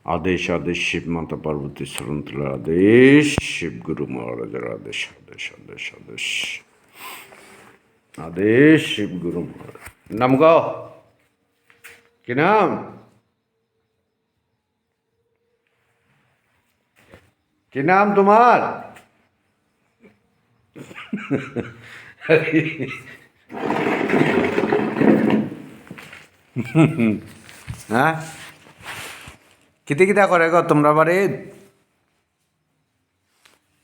आदेश आदेश शिव माता पार्वती सरंतला आदेश शिव गुरु महाराज आदेश आदेश आदेश आदेश आदेश शिव गुरु महाराज नाम गाओ कि नाम कि नाम तुम्हार हाँ किती किता करे गो তোমরা বাড়ি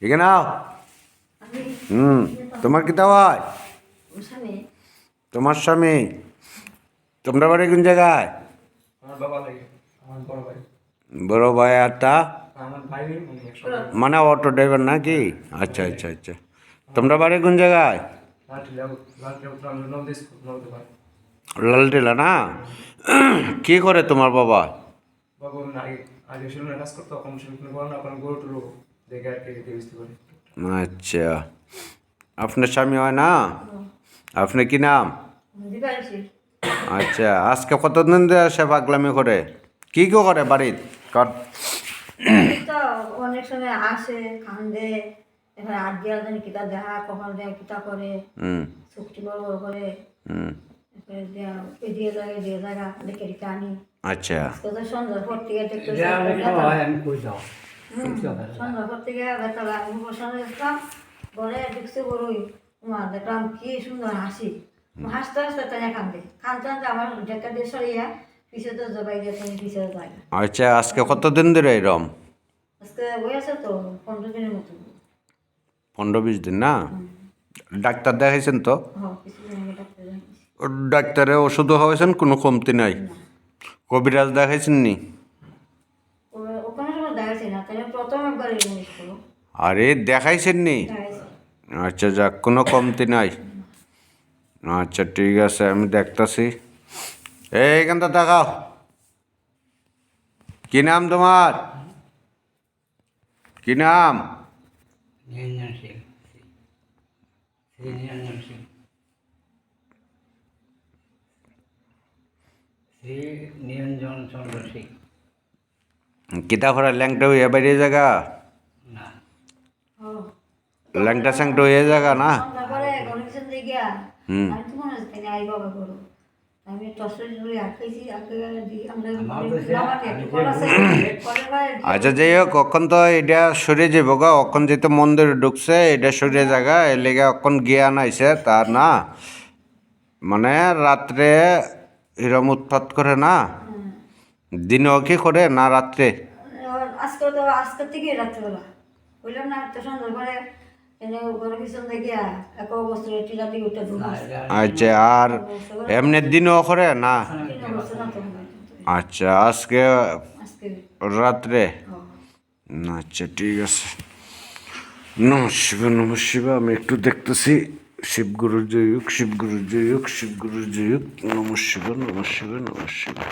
এখানে নাও তোমার কিতা হয় তোমার স্বামী তোমরা বাড়ি কোন জায়গায় বড় ভাই আরটা মানে অটো ড্রাইভার নাকি আচ্ছা আচ্ছা আচ্ছা তোমরা বাড়ি কোন জায়গায় লালটিলা না কি করে তোমার বাবা আচ্ছা আপনার স্বামী হয় না আপনার কি নাম আচ্ছা আজকে কতদিন ধরে সে পাগলামি করে কি করে বাড়ির অনেক সময় আসে কান্দে এবার আট দিয়া জানি কিতা দেখা কখন দেয় কিতা করে চুক্তি বড় বড় করে দিয়ে জায়গা দেখে রেখে আনি আচ্ছা সন্ধ্যার পর থেকে সন্ধ্যার পর থেকে দেখলাম ঘরে দেখছে বড়ই দেখলাম কি সুন্দর হাসি হাসতে হাসতে তাই কান্দে কানতে কানতে আমার ডেকা দিয়ে সরিয়া পিছিয়ে তো জবাই দিয়ে পিছিয়ে যায় আচ্ছা আজকে কতদিন ধরে এরম আজকে বই আছে তো 15 দিনের মতো 15-20 দিন না ডাক্তার দেখাইছেন তো ডাক্তারে ওষুধও খাওয়াইছেন কোনো কমতি নাই কবিরাজ দেখাইছেন নি আরে দেখাইছেন নি আচ্ছা যাক কোনো কমতি নাই আচ্ছা ঠিক আছে আমি দেখতাছি এইখানটা দেখাও কি নাম তোমার কি নাম নিরঞ্জন চন্দ্র সিং কিতা করে ল্যাংটা হইয়া বাইরে জায়গা ল্যাংটা স্যাংটা হইয়া জায়গা না আচ্ছা যাই হোক অখন তো এটা সরে যাব গা অখন যেহেতু মন্দিরে ঢুকছে এটা সরে জায়গা এর লেগে অখন জ্ঞান আইছে তার না মানে রাত্রে এরম উৎপাত করে না দিনেও কি করে না রাত্রে আজকে থেকে রাত্রেবেলা বললাম না তো সুন্দর করে আচ্ছা আর এমনি দিনও করে না আচ্ছা আজকে রাত্রে আচ্ছা ঠিক আছে নম শিব আমি একটু দেখতেছি শিবগুরুর জয় হোক শিবগুরুর জয় হোক শিবগুরুর জয় হোক নম শিব নম শিব নম শিব